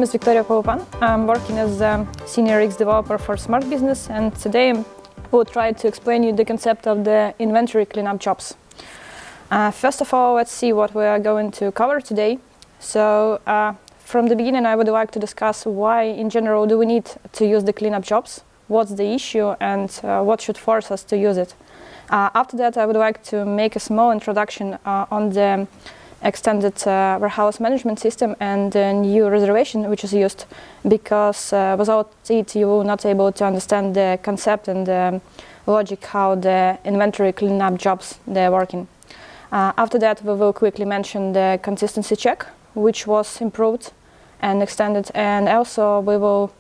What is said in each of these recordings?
name is Viktoria Polupan. I'm working as a senior UX developer for Smart Business, and today I will try to explain you the concept of the inventory cleanup jobs. First of all, let's see what we are going to cover today. So from the beginning, I would like to discuss why in general do we need to use the cleanup jobs, what's the issue, and what should force us to use it. After that, I would like to make a small introduction on the extended warehouse management system and the new reservation which is used, because without it you will not able to understand the concept and the logic how the inventory cleanup jobs they're working. After that, we will quickly mention the consistency check, which was improved and extended, and also we will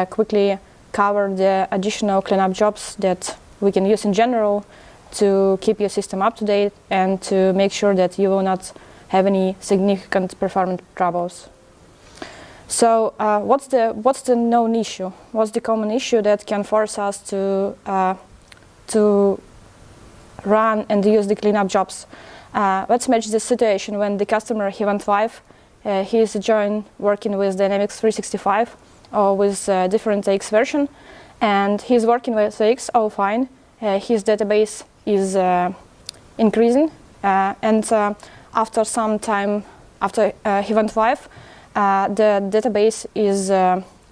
quickly cover the additional cleanup jobs that we can use in general to keep your system up to date and to make sure that you will not have any significant performance troubles. So what's the known issue? What's the common issue that can force us to run and use the cleanup jobs? Let's imagine the situation when the customer, he went live, he is working with Dynamics 365 or with a different AX version, and he's working with AX, all fine. His database is increasing, and after some time, after he went live, the database is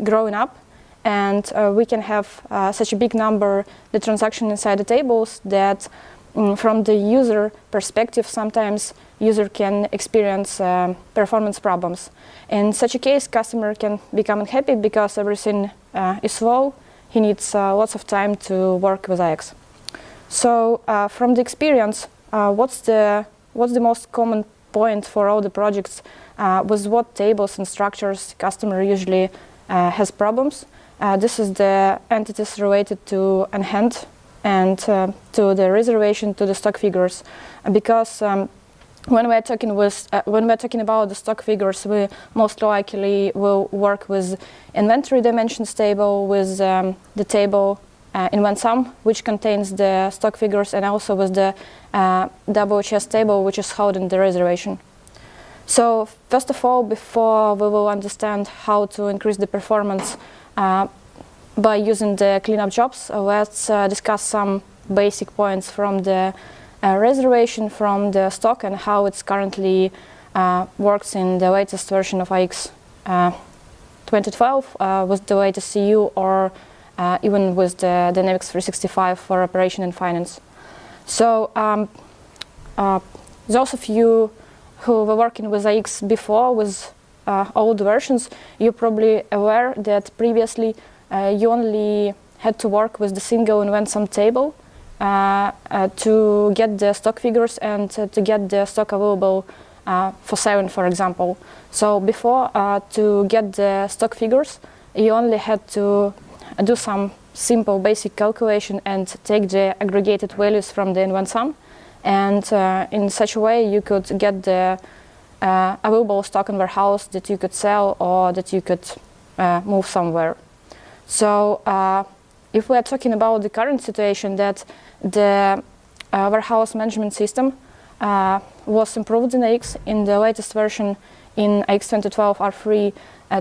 growing up, and we can have such a big number, the transaction inside the tables, that from the user perspective, sometimes user can experience performance problems. In such a case, customer can become unhappy because everything is slow. He needs lots of time to work with AX. So from the experience, what's the most common point for all the projects? With what tables and structures customer usually has problems? This is the entities related to on-hand and to the reservation, to the stock figures, because when we're talking about the stock figures, we most likely will work with inventory dimensions table, with the table in one sum, which contains the stock figures, and also with the double chest table, which is holding the reservation. So first of all, before we will understand how to increase the performance by using the cleanup jobs, let's discuss some basic points from the reservation, from the stock, and how it's currently works in the latest version of AX 2012 with the latest CU, or even with the Dynamics 365 for operation and finance. So those of you who were working with AX before, with old versions, you're probably aware that previously you only had to work with the single and sum table to get the stock figures and to get the stock available for selling, for example. So before, to get the stock figures, you only had to do some simple basic calculation and take the aggregated values from the in-one sum, and in such a way you could get the available stock in warehouse that you could sell or that you could move somewhere. So if we are talking about the current situation, that the warehouse management system was improved in AX in the latest version, in AX 2012 R3,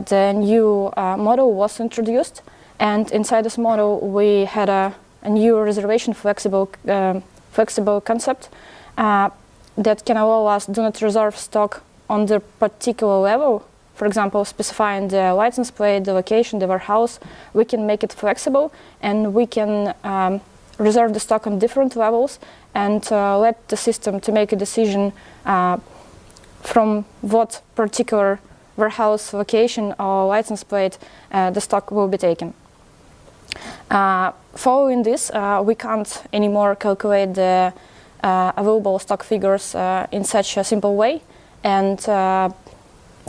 the new model was introduced. And inside this model, we had a new reservation flexible concept that can allow us do not reserve stock on the particular level. For example, specifying the license plate, the location, the warehouse. We can make it flexible, and we can reserve the stock on different levels and let the system to make a decision from what particular warehouse location or license plate the stock will be taken. Following this, we can't anymore calculate the available stock figures in such a simple way, and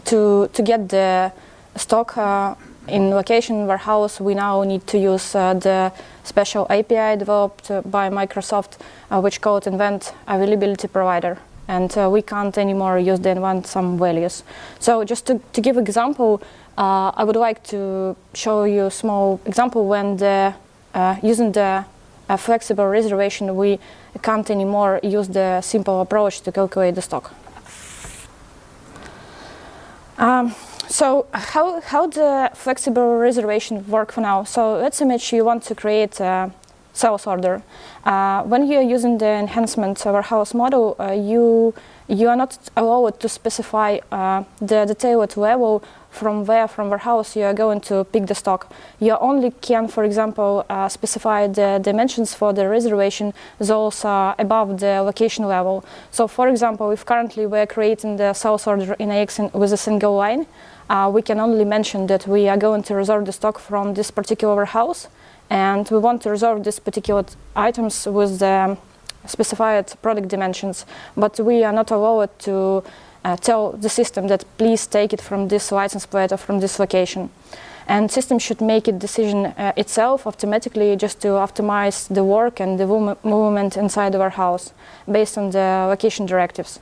to get the stock in location warehouse, we now need to use the special API developed by Microsoft, which called Invent Availability Provider, and we can't anymore use the invent sum values. So just to give an example, I would like to show you a small example when using the flexible reservation, we can't anymore use the simple approach to calculate the stock. So how the flexible reservation work for now? So let's imagine you want to create a sales order. When you are using the enhancement warehouse model, you are not allowed to specify the detailed level from warehouse you are going to pick the stock. You only can, for example, specify the dimensions for the reservation, those are above the location level. So for example, if currently we're creating the sales order in AX with a single line, we can only mention that we are going to reserve the stock from this particular warehouse, and we want to reserve these particular items with the specified product dimensions, but we are not allowed to tell the system that please take it from this license plate or from this location. And system should make a decision itself automatically just to optimize the work and the movement inside the warehouse based on the location directives.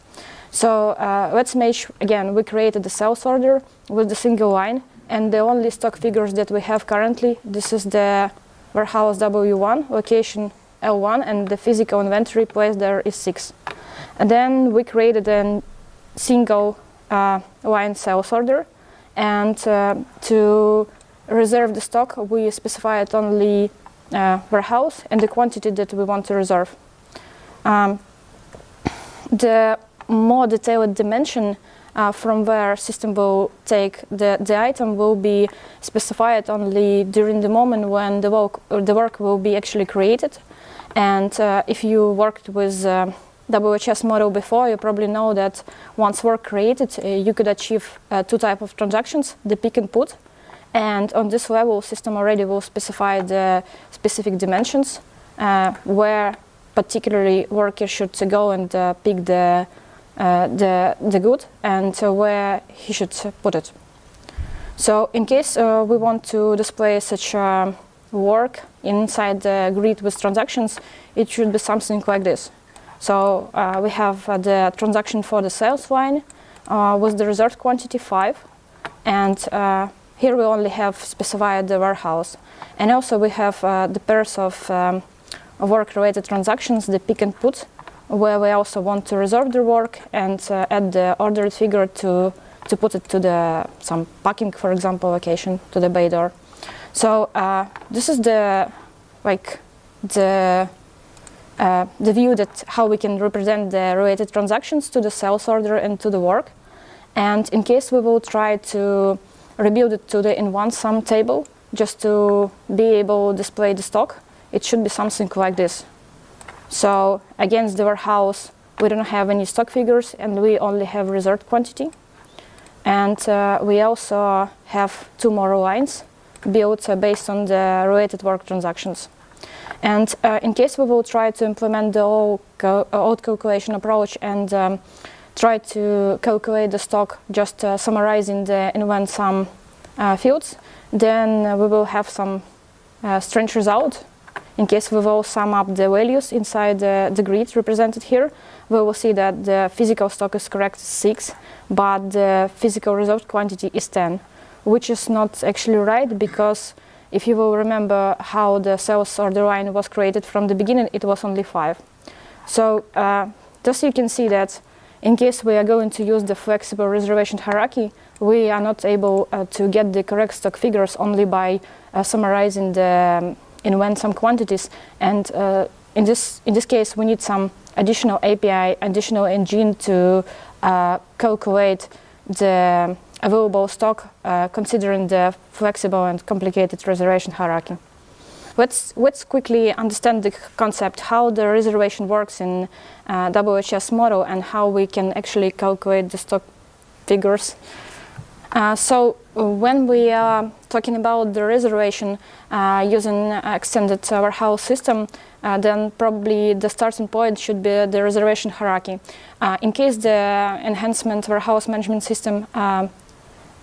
So let's make, again, we created the sales order with the single line, and the only stock figures that we have currently, this is the warehouse W1, location L1, and the physical inventory place there is 6. And then we created a single line sales order, and to reserve the stock we specified only warehouse and the quantity that we want to reserve. The more detailed dimension from where system will take the item will be specified only during the moment when the work will be actually created. And if you worked with WHS model before, you probably know that once work created, you could achieve 2 types of transactions, the pick and put. And on this level, system already will specify the specific dimensions where particularly worker should go and pick the good, and where he should put it. So in case we want to display such work inside the grid with transactions, it should be something like this. So we have the transaction for the sales line with the reserved quantity 5, and here we only have specified the warehouse. And also we have the pairs of work-related transactions, the pick and put, where we also want to reserve the work and add the ordered figure to put it to some packing, for example, location, to the bay door. So this is the view that how we can represent the related transactions to the sales order and to the work. And in case we will try to rebuild it to the in one sum table just to be able to display the stock, it should be something like this. So against the warehouse, we don't have any stock figures and we only have reserved quantity. And we also have 2 more lines built based on the related work transactions. And in case we will try to implement the old calculation approach and try to calculate the stock just summarizing the in one sum fields, then we will have some strange result. In case we will sum up the values inside the grid represented here, we will see that the physical stock is correct 6, but the physical reserved quantity is 10, which is not actually right, because if you will remember how the sales order line was created from the beginning, it was only 5. So thus you can see that in case we are going to use the flexible reservation hierarchy, we are not able to get the correct stock figures only by summarizing the in one sum quantities, and in this case we need some additional API, additional engine to calculate the available stock considering the flexible and complicated reservation hierarchy. Let's quickly understand the concept, how the reservation works in WHS model and how we can actually calculate the stock figures. So when we are talking about the reservation using extended warehouse system, then probably the starting point should be the reservation hierarchy. In case the enhancement warehouse management system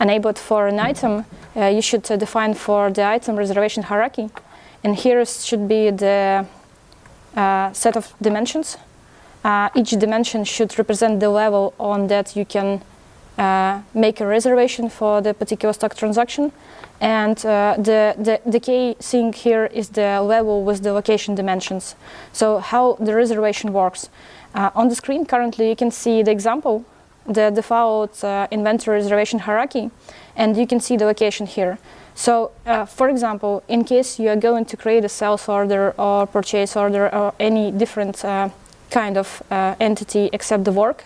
enabled for an item, you should define for the item reservation hierarchy. And here should be the set of dimensions. Each dimension should represent the level on that you can make a reservation for the particular stock transaction, and the key thing here is the level with the location dimensions. So how the reservation works. On the screen currently you can see the example, the default inventory reservation hierarchy, and you can see the location here. So, for example, in case you are going to create a sales order or purchase order or any different kind of entity except the work,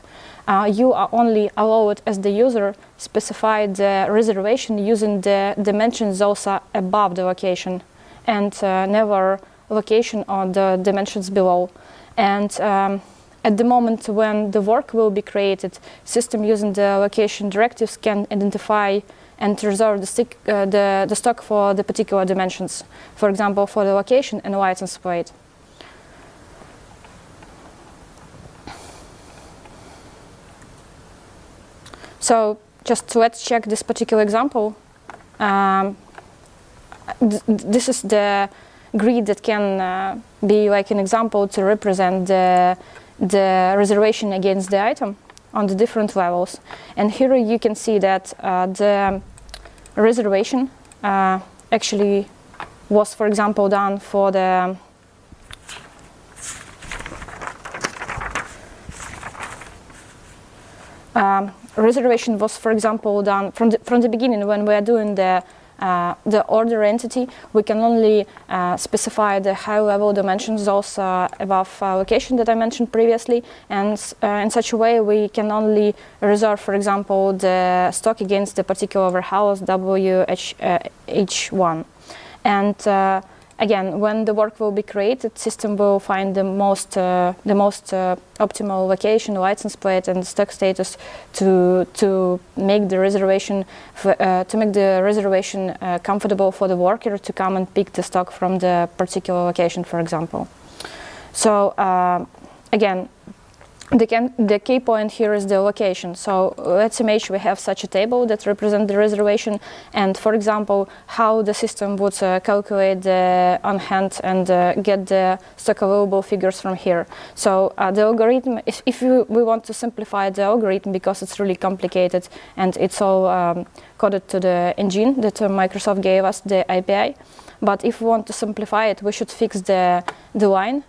you are only allowed as the user specify the reservation using the dimensions also above the location, and never location or the dimensions below. And at the moment when the work will be created, system using the location directives can identify and reserve the stock for the particular dimensions. For example, for the location and license plate. So just let's check this particular example. This is the grid that can be like an example to represent the reservation against the item on the different levels. And here you can see that the reservation actually was, for example, done for the reservation was, for example, done from the beginning. When we are doing the order entity, we can only specify the high-level dimensions also above location that I mentioned previously, and in such a way we can only reserve, for example, the stock against the particular warehouse WH1. And again, when the work will be created, system will find the most optimal location, license plate, and stock status to make the reservation comfortable for the worker to come and pick the stock from the particular location, for example. So again, the key point here is the location. So let's imagine we have such a table that represents the reservation, and for example, how the system would calculate the on hand and get the stock available figures from here. So the algorithm, if we want to simplify the algorithm, because it's really complicated and it's all coded to the engine that Microsoft gave us, the API. But if we want to simplify it, we should fix the line.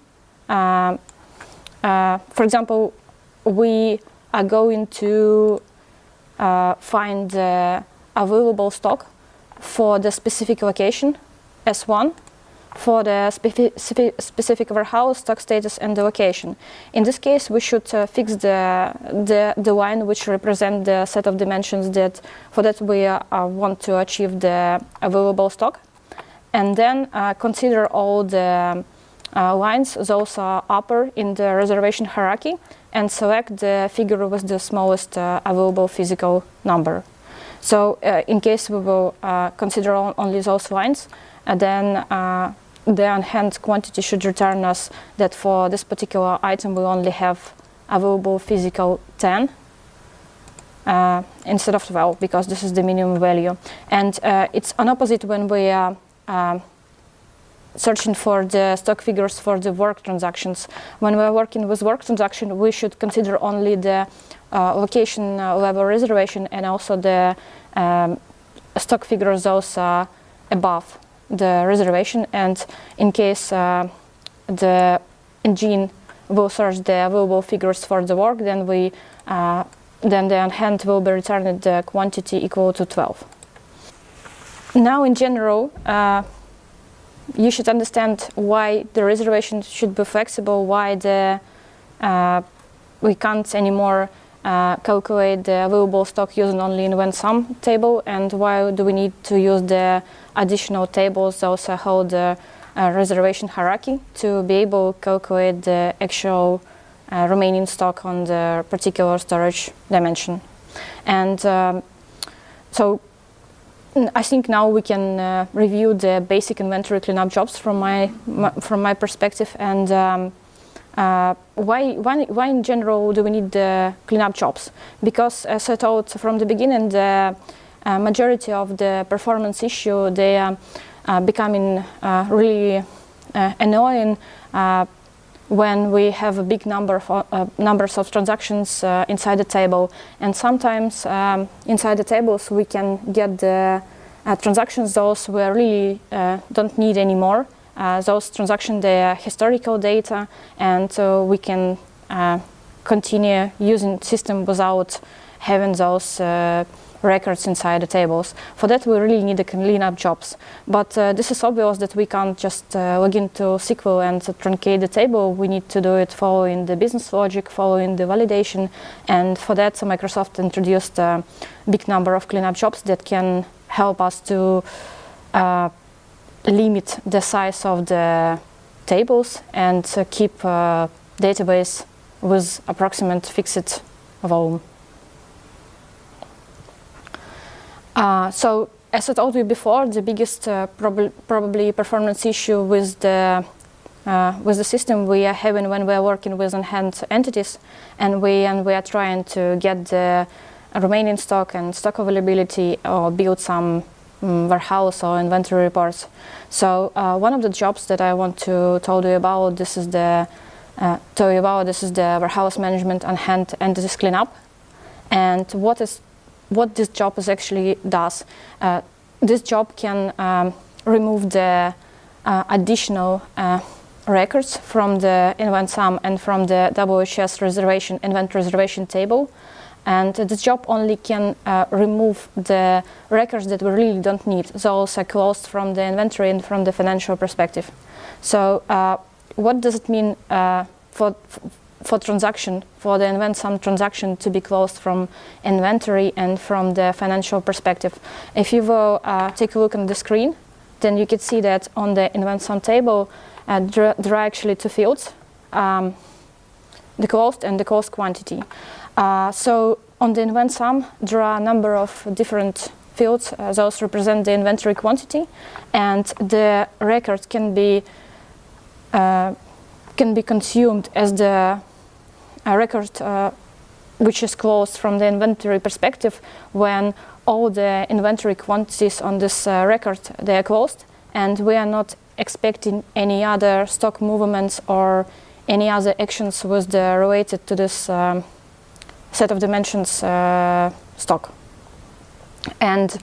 For example, we are going to find the available stock for the specific location, S1, for the specific warehouse, stock status, and the location. In this case, we should fix the line which represents the set of dimensions that, for that we want to achieve the available stock, and then consider all the lines, those are upper in the reservation hierarchy, and select the figure with the smallest available physical number. So in case we will consider only those lines, then the on-hand quantity should return us that for this particular item we only have available physical 10 instead of 12, because this is the minimum value. And it's an opposite when we are searching for the stock figures for the work transactions. When we're working with work transaction, we should consider only the location level reservation and also the stock figures those above the reservation. And in case the engine will search the available figures for the work, then the on hand will be returned the quantity equal to 12. Now, in general, you should understand why the reservation should be flexible, why we can't anymore calculate the available stock using only in one sum table, and why do we need to use the additional tables also hold the reservation hierarchy to be able to calculate the actual remaining stock on the particular storage dimension. And so I think now we can review the basic inventory cleanup jobs from my perspective, and why in general do we need the cleanup jobs? Because as I told from the beginning, the majority of the performance issue, they are becoming really annoying when we have a big numbers of transactions inside the table, and sometimes inside the tables we can get the transactions those we really don't need anymore. Those transactions, they are historical data, and so we can continue using system without having those records inside the tables. For that, we really need to clean up jobs. But this is obvious that we can't just log into SQL and truncate the table. We need to do it following the business logic, following the validation. And for that, Microsoft introduced a big number of cleanup jobs that can help us to limit the size of the tables and keep database with approximate fixed volume. So, as I told you before, the biggest probably performance issue with the system we are having when we are working with on-hand entities, and we are trying to get the remaining stock and stock availability, or build some warehouse or inventory reports. So one of the jobs that I want to tell you about, this is the warehouse management on-hand entities cleanup. And what this job is actually does. This job can remove the additional records from the event sum and from the WHS reservation, event reservation table. And this job only can remove the records that we really don't need. Those are closed from the inventory and from the financial perspective. So what does it mean for transaction, for the event sum transaction to be closed from inventory and from the financial perspective? If you will take a look on the screen, then you can see that on the event sum table there are actually two fields, the closed and the closed quantity. So on the event sum there are a number of different fields. Those represent the inventory quantity, and the record can be consumed as the record which is closed from the inventory perspective when all the inventory quantities on this record, they are closed, and we are not expecting any other stock movements or any other actions with the related to this set of dimensions stock. And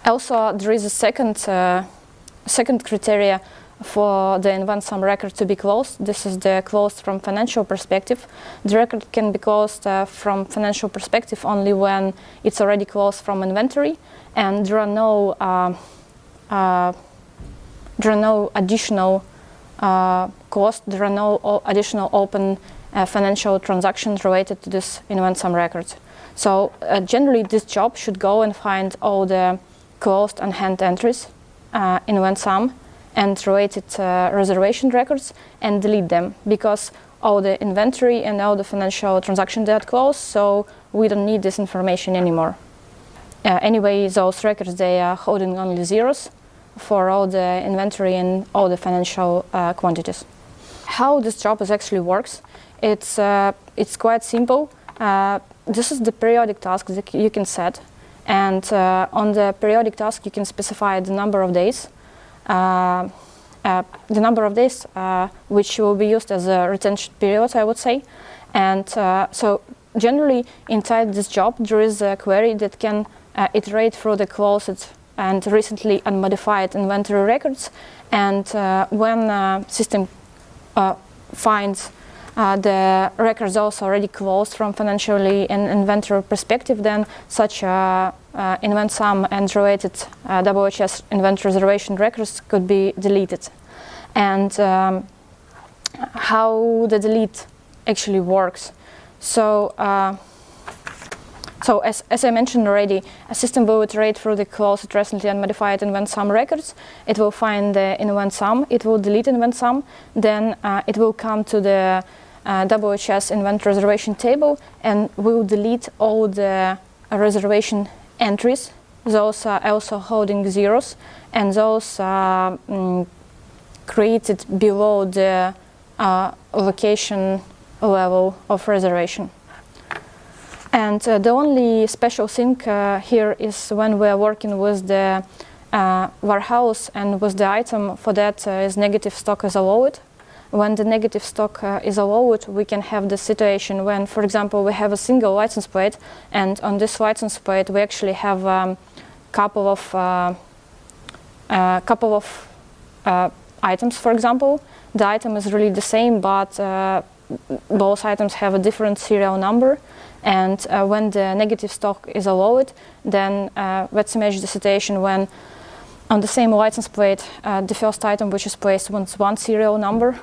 also there is a second criteria for the event sum record to be closed. This is the closed from financial perspective. The record can be closed from financial perspective only when it's already closed from inventory, and there are no additional costs. There are no additional open financial transactions related to this event sum record. So generally, this job should go and find all the closed on-hand entries in event sum and related reservation records and delete them, because all the inventory and all the financial transactions that are closed, so we don't need this information anymore. Anyway, those records, they are holding only zeros for all the inventory and all the financial quantities. How this job actually works, it's quite simple. This is the periodic task that you can set, and on the periodic task you can specify the number of days. Which will be used as a retention period, I would say. And so generally inside this job there is a query that can iterate through the closed and recently unmodified inventory records, and when system finds the records also already closed from financially and inventory perspective, then such event sum and related WHS inventory reservation records could be deleted. And how the delete actually works. So, as I mentioned already, a system will iterate through the closed, recently unmodified event sum records. It will find the event sum, it will delete event sum, then it will come to the WHS inventory reservation table and will delete all the reservation entries. Those are also holding zeros, and those are created below the location level of reservation. And the only special thing here is when we are working with the warehouse and with the item, for that is negative stock is allowed. When the negative stock is allowed, we can have the situation when, for example, we have a single license plate, and on this license plate we actually have couple of items, for example. The item is really the same, but both items have a different serial number, And when the negative stock is allowed, then let's imagine the situation when on the same license plate, the first item which is placed with one serial number,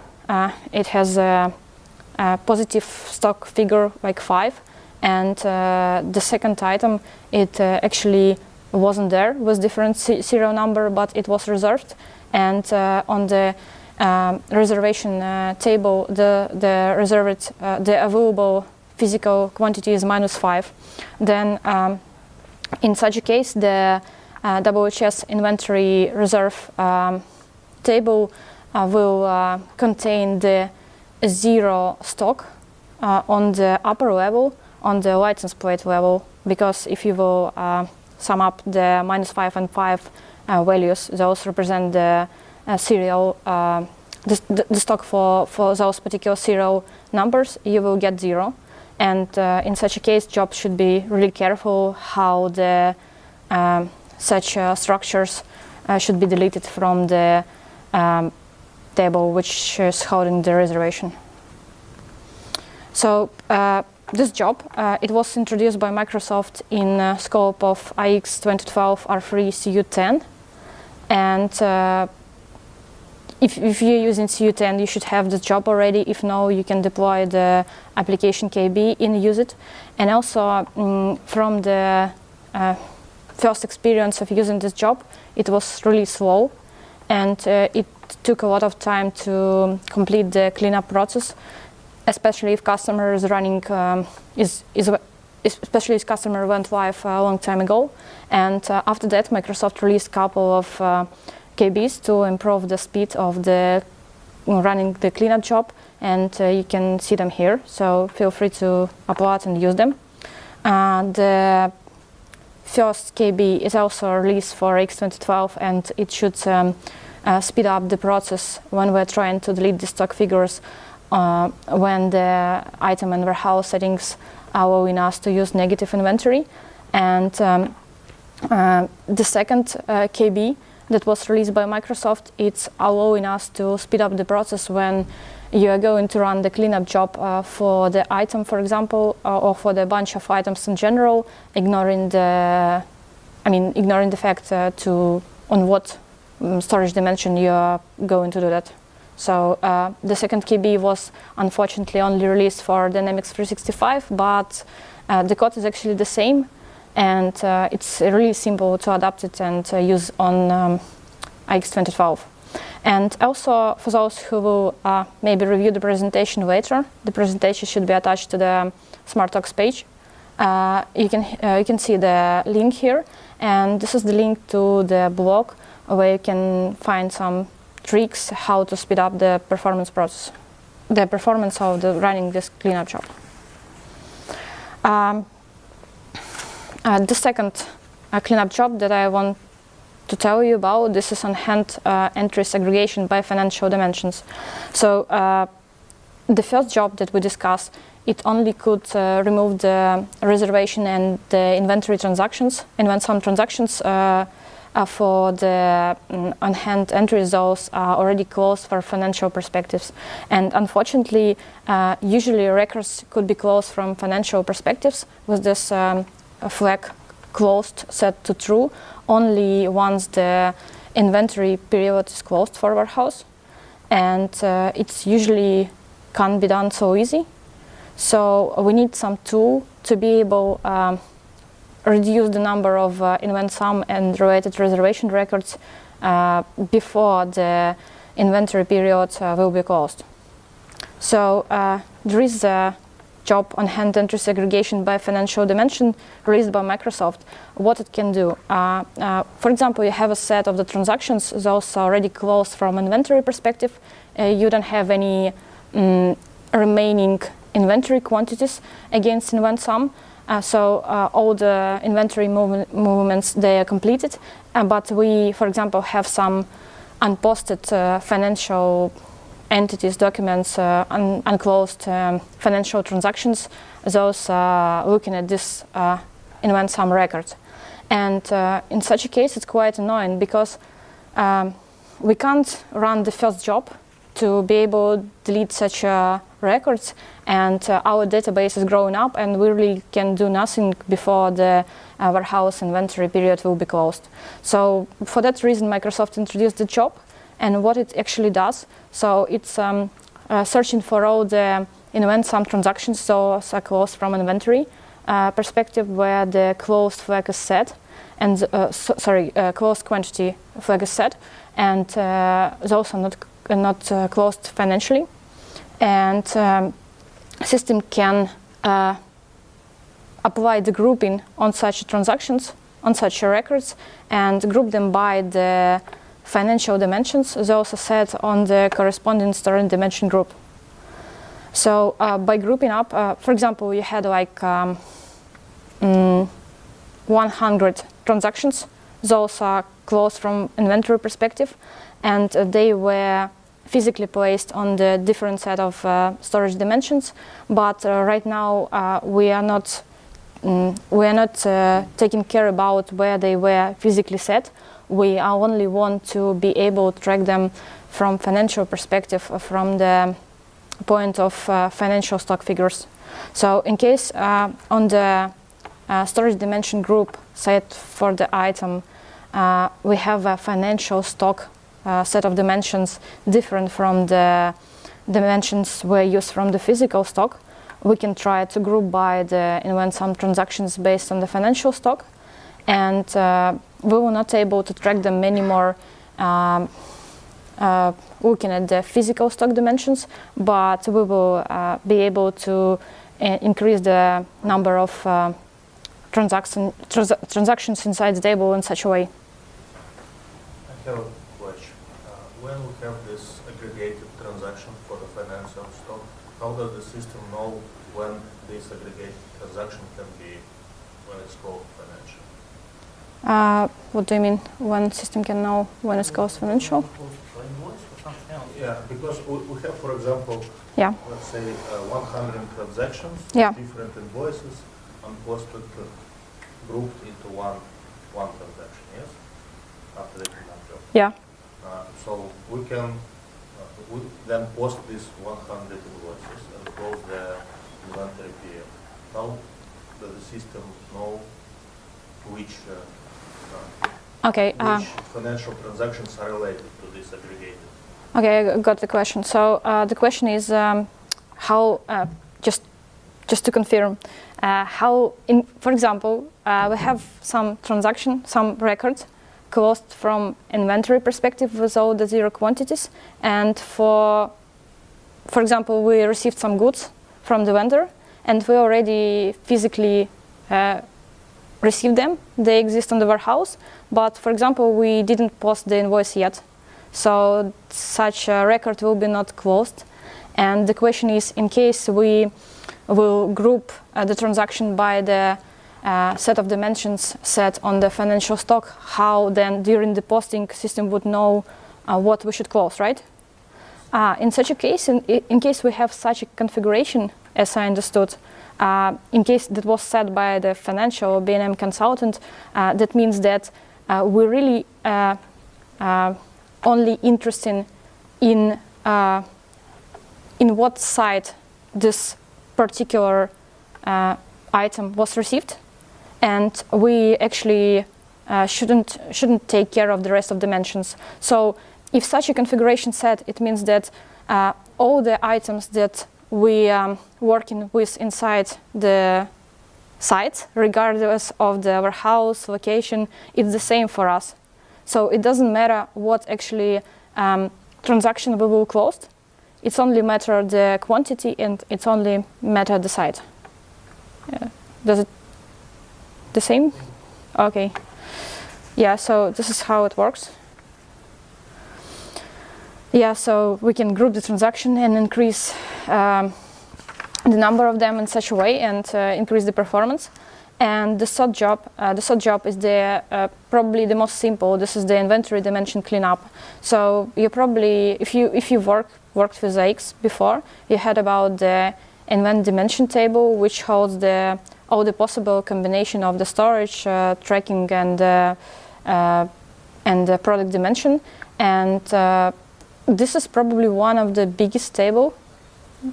it has a positive stock figure like 5, and the second item, it actually wasn't there with different serial number, but it was reserved. And on the reservation table, the reserved, the available physical quantity is -5. Then in such a case, the WHS inventory reserve table will contain the 0 stock on the upper level, on the license plate level, because if you will sum up the -5 and 5 values, those represent the serial, the stock for those particular serial numbers, you will get 0. And in such a case, jobs should be really careful how the such structures should be deleted from the table which is holding the reservation. So this job, it was introduced by Microsoft in scope of IX 2012 R3 CU10. And if you're using CU10, you should have the job already. If no, you can deploy the application KB and use it. And also from the first experience of using this job, it was really slow, and it took a lot of time to complete the cleanup process, especially if customer is running especially if customer went live a long time ago. And after that, Microsoft released a couple of KBs to improve the speed of the running the cleanup job, and you can see them here. So feel free to upload and use them. The first KB is also released for X 2012, and it should speed up the process when we're trying to delete the stock figures when the item and warehouse settings are allowing us to use negative inventory. And the second KB that was released by Microsoft, it's allowing us to speed up the process when you are going to run the cleanup job for the item, for example, or for the bunch of items in general, ignoring the fact on what storage dimension you are going to do that. So the second KB was unfortunately only released for Dynamics 365, but the code is actually the same, and it's really simple to adapt it and use on IX 2012. And also, for those who will maybe review the presentation later, the presentation should be attached to the Smart Talks page. You can see the link here, and this is the link to the blog where you can find some tricks how to speed up the performance process, the performance of running this cleanup job. The second cleanup job that I want to tell you about, this is on hand entry segregation by financial dimensions. So the first job that we discussed, it only could remove the reservation and the inventory transactions, and when some transactions for the on-hand entries, those are already closed for financial perspectives. And unfortunately, usually records could be closed from financial perspectives with this flag closed set to true only once the inventory period is closed for warehouse. And it's usually can't be done so easy. So we need some tool to be able reduce the number of invent sum and related reservation records before the inventory period will be closed. So there is a job on hand entry segregation by financial dimension released by Microsoft. What it can do, for example, you have a set of the transactions, those are already closed from inventory perspective. You don't have any remaining inventory quantities against invent sum. So all the inventory movements, they are completed, but we, for example, have some unposted financial entities, documents, unclosed financial transactions. Those looking at this invent sum record. And in such a case, it's quite annoying because we can't run the first job to be able to delete such records, and our database is growing up, and we really can do nothing before the warehouse inventory period will be closed. So for that reason, Microsoft introduced the job, and what it actually does. So it's searching for all the event sum transactions, those are closed from inventory perspective, where the closed flag is set, and closed quantity flag is set, and those are not closed financially. And system can apply the grouping on such transactions, on such records, and group them by the financial dimensions. Those are set on the corresponding storage dimension group. So by grouping up, for example, you had like 100 transactions. Those are closed from inventory perspective, and they were physically placed on the different set of storage dimensions. But right now we are not taking care about where they were physically set. We only want to be able to track them from financial perspective, from the point of financial stock figures. So in case on the storage dimension group set for the item, we have a financial stock set of dimensions different from the dimensions we use from the physical stock, we can try to group by the invent some transactions based on the financial stock, and we will not able to track them anymore looking at the physical stock dimensions, but we will be able to increase the number of transactions inside the table in such a way. I have a question. When we have this aggregated transaction for the financial stock, how does the system know when this aggregated transaction can be, when it's called financial? What do you mean, when system can know when it's called financial? Yeah, because we have, for example, let's say 100 transactions, different invoices, and posted, grouped into one transaction, yes? After the cleanup job. Yeah. So we can then post these 100 invoices and close the inventory period. How does the system know which financial transactions are related to this aggregated? Okay, I got the question. So the question is how, just to confirm, how, for example, we have some transaction, some records closed from inventory perspective with all the zero quantities, and for example, we received some goods from the vendor, and we already physically received them. They exist on the warehouse, but for example, we didn't post the invoice yet. So such a record will be not closed. And the question is, in case we will group the transaction by the set of dimensions set on the financial stock, how then during the posting system would know what we should close, right? In such a case, in case we have such a configuration, as I understood, in case that was set by the financial B&M consultant, that means that we really only interested in what side this particular item was received, and we actually shouldn't take care of the rest of dimensions. So if such a configuration set, it means that all the items that we are working with inside the site, regardless of the warehouse location, it's the same for us. So it doesn't matter what actually transaction we will close. It's only matter the quantity, and it's only matter the site. Does it the same? Okay. Yeah, so this is how it works. Yeah, so we can group the transaction and increase the number of them in such a way, and increase the performance. And the third job is the probably the most simple. This is the inventory dimension cleanup. So you probably, if you worked with AX before, you heard about the invent dimension table, which holds all the possible combination of the storage, tracking, and the product dimension. And this is probably one of the biggest table,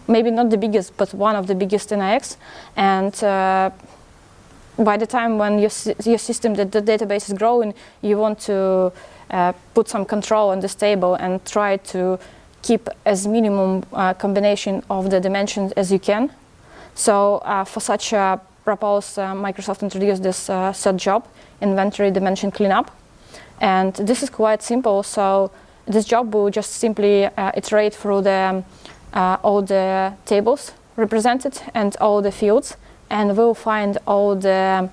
maybe not the biggest, but one of the biggest in IX. And by the time when your system, the database is growing, you want to put some control on this table and try to keep as minimum combination of the dimensions as you can. So for such a purpose, Microsoft introduced this third job, inventory dimension cleanup. And this is quite simple. So this job will just simply iterate through all the tables represented and all the fields, and we'll find all the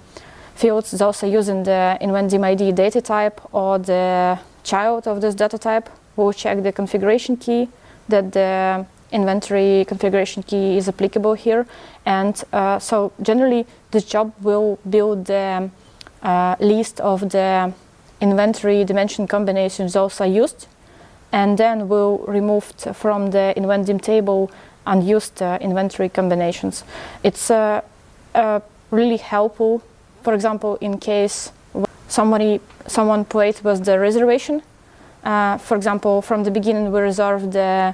fields those are using the invent_dim_id data type or the child of this data type. We'll check the configuration key, that the inventory configuration key is applicable here. And so generally this job will build the list of the inventory dimension combinations those are used, and then we'll remove from the invent_dim table unused inventory combinations. It's really helpful, for example, in case someone played with the reservation. For example, from the beginning we reserved the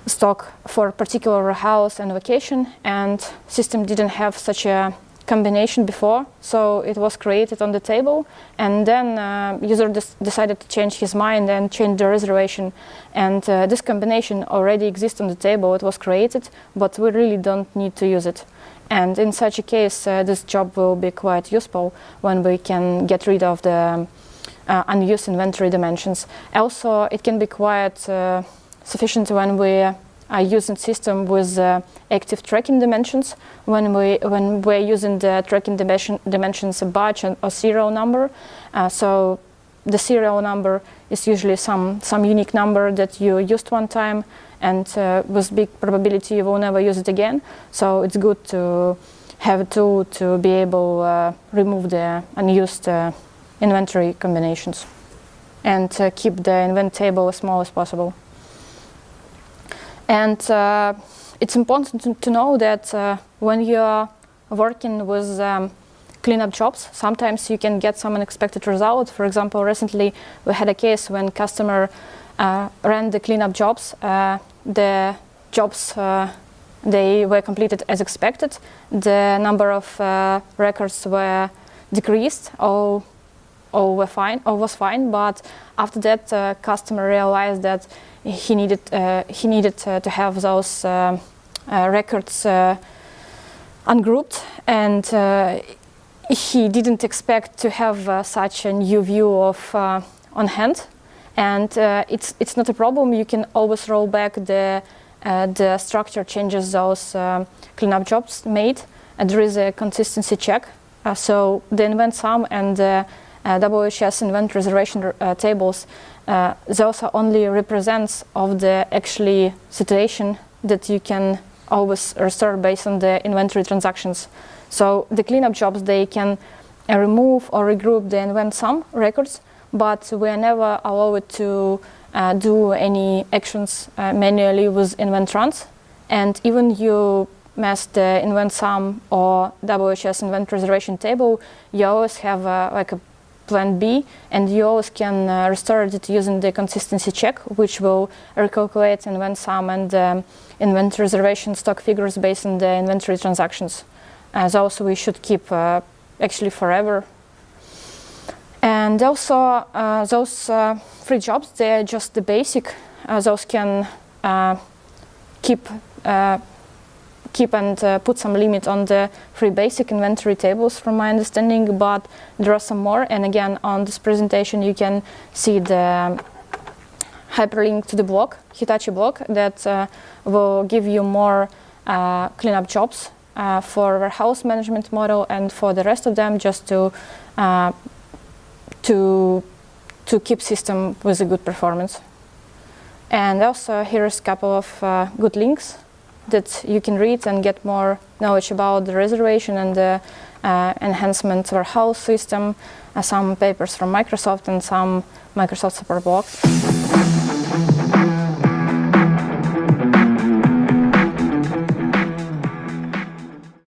stock for a particular house and vacation, and system didn't have such a combination before, so it was created on the table, and then user decided to change his mind and change the reservation, and this combination already exists on the table. It was created, but we really don't need to use it. And in such a case, this job will be quite useful when we can get rid of the unused inventory dimensions. Also, it can be quite sufficient when we are using system with active tracking dimensions. When we're using the tracking dimensions a batch or serial number, so the serial number is usually some unique number that you used one time, and with big probability you will never use it again. So it's good to have a tool to be able to remove the unused inventory combinations and keep the invent table as small as possible. And it's important to know that when you're working with cleanup jobs, sometimes you can get some unexpected results. For example, recently we had a case when customer ran the cleanup jobs. The jobs they were completed as expected. The number of records were decreased. All was fine. But after that, customer realized that he needed to have those records ungrouped, and he didn't expect to have such a new view of on hand. And it's not a problem. You can always roll back the structure changes those cleanup jobs made. And there is a consistency check. So the invent sum and the WHS invent reservation tables, those are only represents of the actually situation that you can always restore based on the inventory transactions. So the cleanup jobs, they can remove or regroup the invent sum records, but we are never allowed to do any actions manually with invent runs. And even you mess the invent sum or WHS invent reservation table, you always have like a plan B, and you always can restore it using the consistency check, which will recalculate invent sum and invent reservation stock figures based on the inventory transactions. Those we should keep actually forever. And also those free jobs, they're just the basic. Those can keep and put some limit on the free basic inventory tables from my understanding, but there are some more. And again, on this presentation you can see the hyperlink to the blog, Hitachi blog, that will give you more cleanup jobs for warehouse management model and for the rest of them, just to keep system with a good performance. And also here's a couple of good links that you can read and get more knowledge about the reservation and the enhancement warehouse system, some papers from Microsoft and some Microsoft support blogs.